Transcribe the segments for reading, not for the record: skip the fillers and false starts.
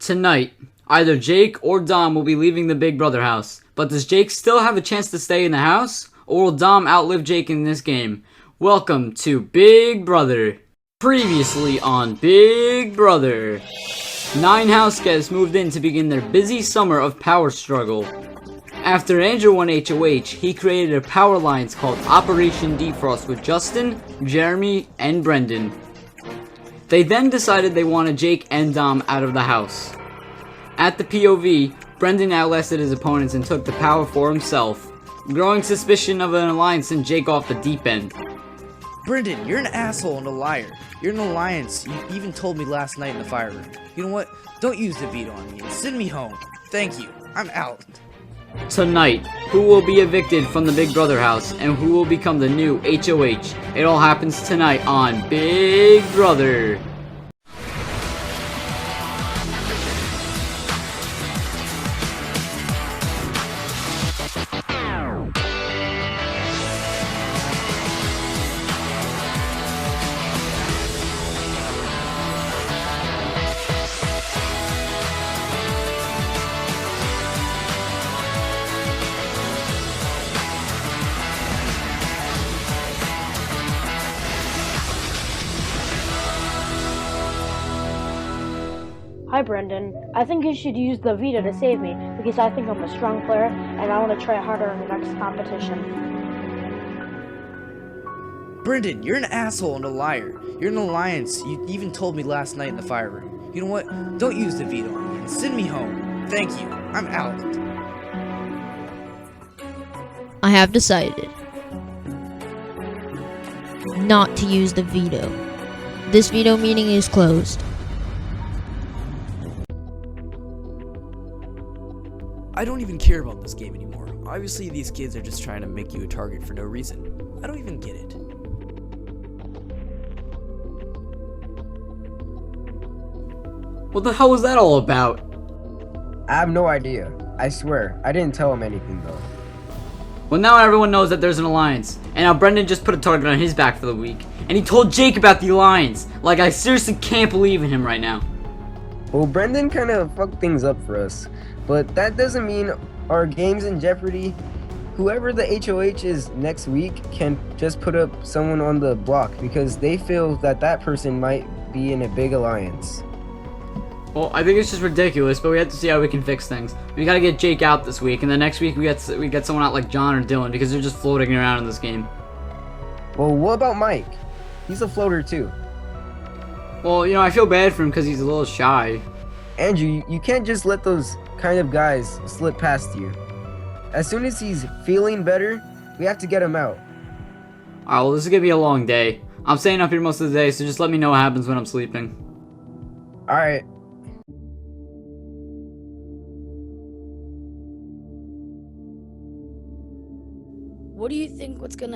Tonight, either Jake or Dom will be leaving the Big Brother house. But does Jake still have a chance to stay in the house? Or will Dom outlive Jake in this game? Welcome to Big Brother. Previously on Big Brother. 9 house guests moved in to begin their busy summer of power struggle. After Andrew won HOH, he created a power alliance called Operation Defrost with Justin, Jeremy, and Brendan. They then decided they wanted Jake and Dom out of the house. At the POV, Brendan outlasted his opponents and took the power for himself. Growing suspicion of an alliance sent Jake off the deep end. Brendan, you're an asshole and a liar. You're an alliance. You even told me last night in the fire room. You know what? Don't use the veto on me and send me home. Thank you. I'm out. Tonight, who will be evicted from the Big Brother house and who will become the new HOH? It all happens tonight on Big Brother. Hi Brendan, I think you should use the veto to save me because I think I'm a strong player and I want to try harder in the next competition. Brendan, you're an asshole and a liar. You're an alliance. You even told me last night in the fire room. You know what? Don't use the veto on me and send me home. Thank you. I'm out. I have decided not to use the veto. This veto meeting is closed. I don't even care about this game anymore. Obviously, these kids are just trying to make you a target for no reason. I don't even get it. What the hell was that all about? I have no idea. I swear, I didn't tell him anything though. Well, now everyone knows that there's an alliance. And now Brendan just put a target on his back for the week. And he told Jake about the alliance. Like, I seriously can't believe in him right now. Well, Brendan kind of fucked things up for us, but that doesn't mean our game's in jeopardy. Whoever the HOH is next week can just put up someone on the block because they feel that that person might be in a big alliance. Well, I think it's just ridiculous, but we have to see how we can fix things. We gotta get Jake out this week, and then next week we get someone out like John or Dylan because they're just floating around in this game. Well, what about Mike? He's a floater too. Well, you know, I feel bad for him because he's a little shy. Andrew, you can't just let those kind of guys slip past you. As soon as he's feeling better, we have to get him out. Alright, well, this is gonna be a long day. I'm staying up here most of the day, so just let me know what happens when I'm sleeping. Alright. What do you think what's going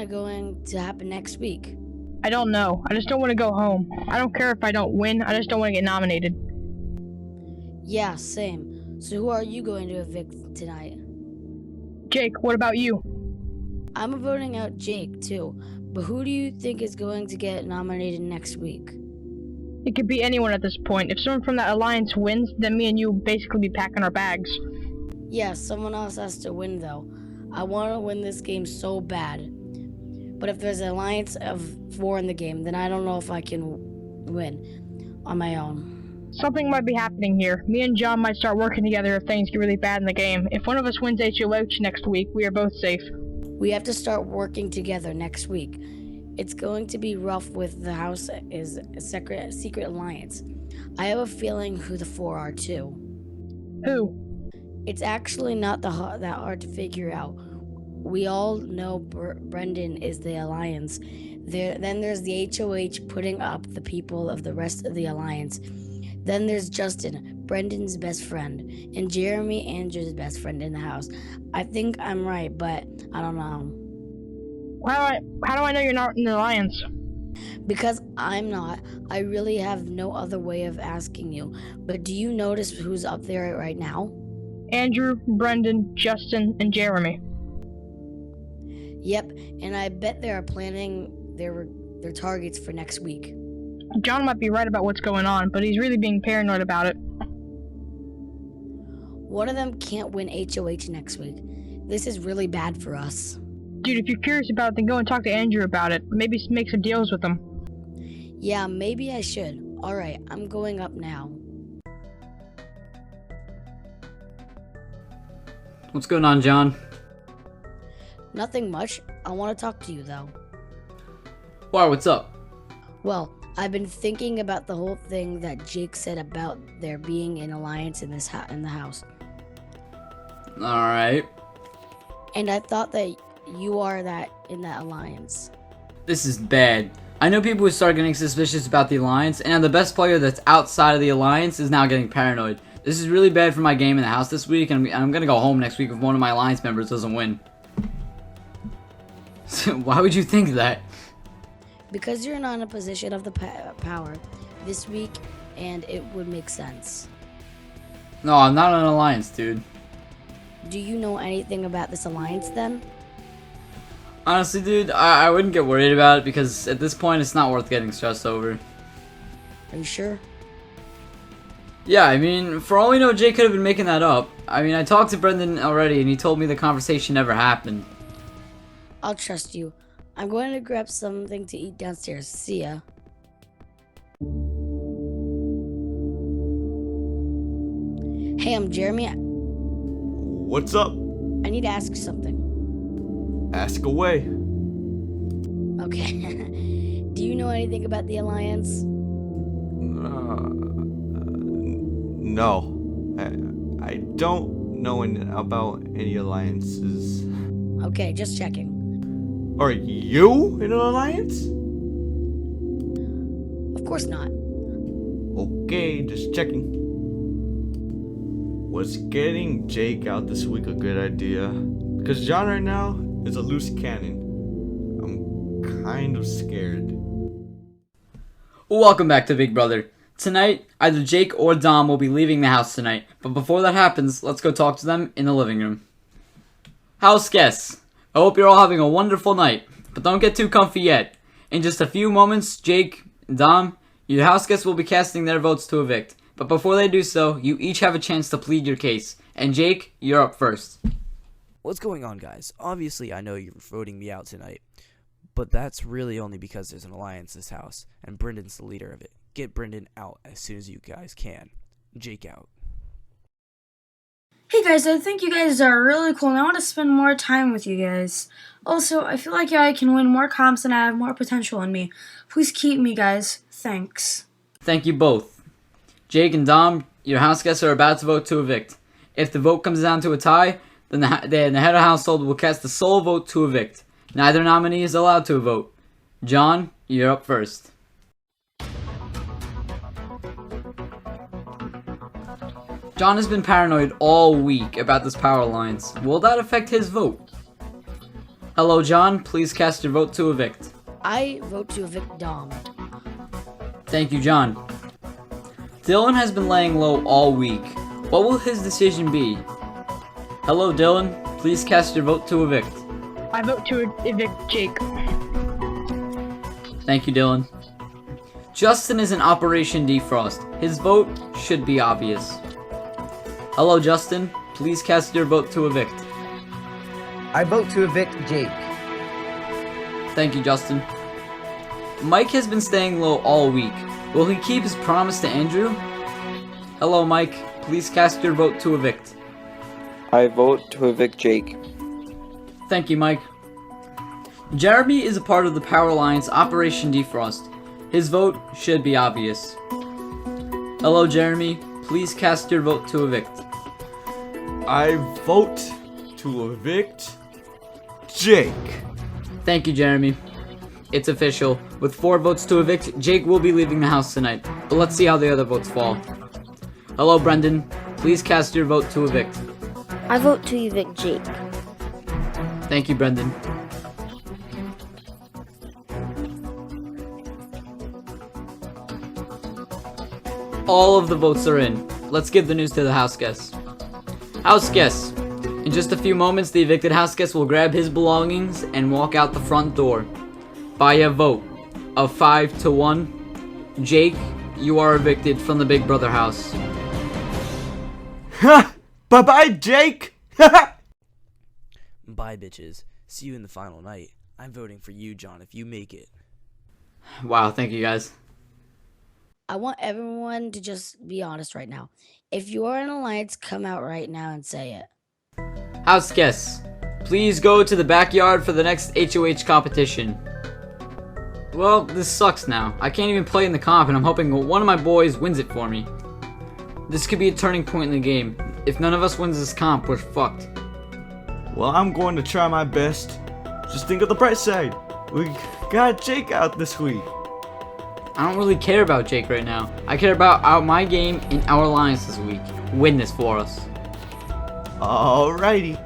to happen next week? I don't know. I just don't want to go home. I don't care if I don't win. I just don't want to get nominated. Yeah, same. So who are you going to evict tonight? Jake, what about you? I'm voting out Jake too. But who do you think is going to get nominated next week? It could be anyone at this point. If someone from that alliance wins, then me and you will basically be packing our bags. Yeah, someone else has to win though. I want to win this game so bad. But if there's an alliance of 4 in the game, then I don't know if I can win on my own. Something might be happening here. Me and John might start working together if things get really bad in the game. If one of us wins HOH next week, we are both safe. We have to start working together next week. It's going to be rough with the house is a secret alliance. I have a feeling who the 4 are too. Who? It's actually not that hard to figure out. We all know Brendan is the alliance. Then there's the HOH putting up the people of the rest of the alliance. Then there's Justin, Brendan's best friend, and Jeremy, Andrew's best friend in the house. I think I'm right, but I don't know. How do I know you're not in the alliance? Because I'm not. I really have no other way of asking you. But do you notice who's up there right now? Andrew, Brendan, Justin, and Jeremy. Yep, and I bet they are planning their targets for next week. John might be right about what's going on, but he's really being paranoid about it. One of them can't win HOH next week. This is really bad for us. Dude, if you're curious about it, then go and talk to Andrew about it. Maybe make some deals with him. Yeah, maybe I should. Alright, I'm going up now. What's going on, John? Nothing much. I want to talk to you though. Why, what's up? Well, I've been thinking about the whole thing that Jake said about there being an alliance in this in the house. Alright. And I thought that you are in that alliance. This is bad. I know people who start getting suspicious about the alliance, and the best player that's outside of the alliance is now getting paranoid. This is really bad for my game in the house this week, and I'm gonna go home next week if one of my alliance members doesn't win. Why would you think that? Because you're not in a position of the power this week, and it would make sense. No, I'm not in an alliance, dude. Do you know anything about this alliance then? Honestly, dude, I wouldn't get worried about it because at this point it's not worth getting stressed over. Are you sure? Yeah, I mean, for all we know, Jay could have been making that up. I mean, I talked to Brendan already and he told me the conversation never happened. I'll trust you. I'm going to grab something to eat downstairs. See ya. Hey, I'm Jeremy. What's up? I need to ask you something. Ask away. Okay. Do you know anything about the alliance? No. I don't know about any alliances. Okay, just checking. Are you in an alliance? Of course not. Okay, just checking. Was getting Jake out this week a good idea? Because John right now is a loose cannon. I'm kind of scared. Welcome back to Big Brother. Tonight, either Jake or Dom will be leaving the house tonight, but before that happens, let's go talk to them in the living room. House guests, I hope you're all having a wonderful night, but don't get too comfy yet. In just a few moments, Jake and Dom, your house guests will be casting their votes to evict. But before they do so, you each have a chance to plead your case. And Jake, you're up first. What's going on, guys? Obviously, I know you're voting me out tonight, but that's really only because there's an alliance in this house, and Brendan's the leader of it. Get Brendan out as soon as you guys can. Jake out. Hey guys, I think you guys are really cool and I want to spend more time with you guys. Also, I feel like I can win more comps and I have more potential in me. Please keep me, guys. Thanks. Thank you both. Jake and Dom, your house guests are about to vote to evict. If the vote comes down to a tie, then the head of the household will cast the sole vote to evict. Neither nominee is allowed to vote. John, you're up first. John has been paranoid all week about this power alliance. Will that affect his vote? Hello, John. Please cast your vote to evict. I vote to evict Dom. Thank you, John. Dylan has been laying low all week. What will his decision be? Hello, Dylan. Please cast your vote to evict. I vote to evict Jake. Thank you, Dylan. Justin is in Operation Defrost. His vote should be obvious. Hello, Justin. Please cast your vote to evict. I vote to evict Jake. Thank you, Justin. Mike has been staying low all week. Will he keep his promise to Andrew? Hello, Mike. Please cast your vote to evict. I vote to evict Jake. Thank you, Mike. Jeremy is a part of the Power Alliance Operation Defrost. His vote should be obvious. Hello, Jeremy. Please cast your vote to evict. I vote to evict Jake. Thank you, Jeremy. It's official. With 4 votes to evict, Jake will be leaving the house tonight. But let's see how the other votes fall. Hello, Brendan. Please cast your vote to evict. I vote to evict Jake. Thank you, Brendan. All of the votes are in. Let's give the news to the house guests. House guests. In just a few moments, the evicted house guest will grab his belongings and walk out the front door. By a vote of 5-1, Jake, you are evicted from the Big Brother house. Ha! Bye-bye, Jake! Bye, bitches. See you in the final night. I'm voting for you, John, if you make it. Wow, thank you guys. I want everyone to just be honest right now. If you are an alliance, come out right now and say it. House guests, please go to the backyard for the next HOH competition. Well, this sucks now. I can't even play in the comp, and I'm hoping one of my boys wins it for me. This could be a turning point in the game. If none of us wins this comp, we're fucked. Well, I'm going to try my best. Just think of the bright side. We got Jake out this week. I don't really care about Jake right now. I care about my game and our alliance this week. Win this for us. Alrighty.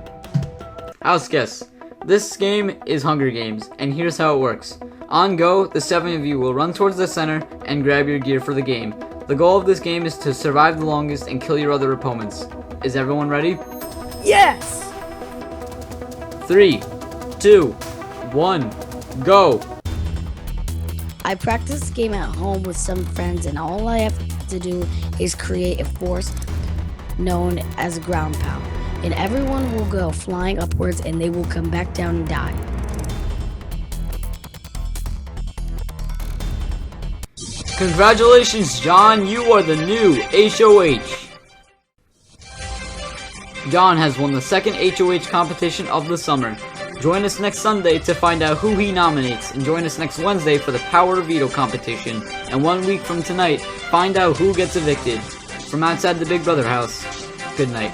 House guests, this game is Hunger Games, and here's how it works. On go, the 7 of you will run towards the center and grab your gear for the game. The goal of this game is to survive the longest and kill your other opponents. Is everyone ready? Yes! 3, 2, 1, go! I practiced this game at home with some friends, and all I have to do is create a force known as a ground pound. And everyone will go flying upwards, and they will come back down and die. Congratulations, John, you are the new HOH. John has won the second HOH competition of the summer. Join us next Sunday to find out who he nominates, and join us next Wednesday for the Power Veto competition. And 1 week from tonight, find out who gets evicted. From outside the Big Brother house, good night.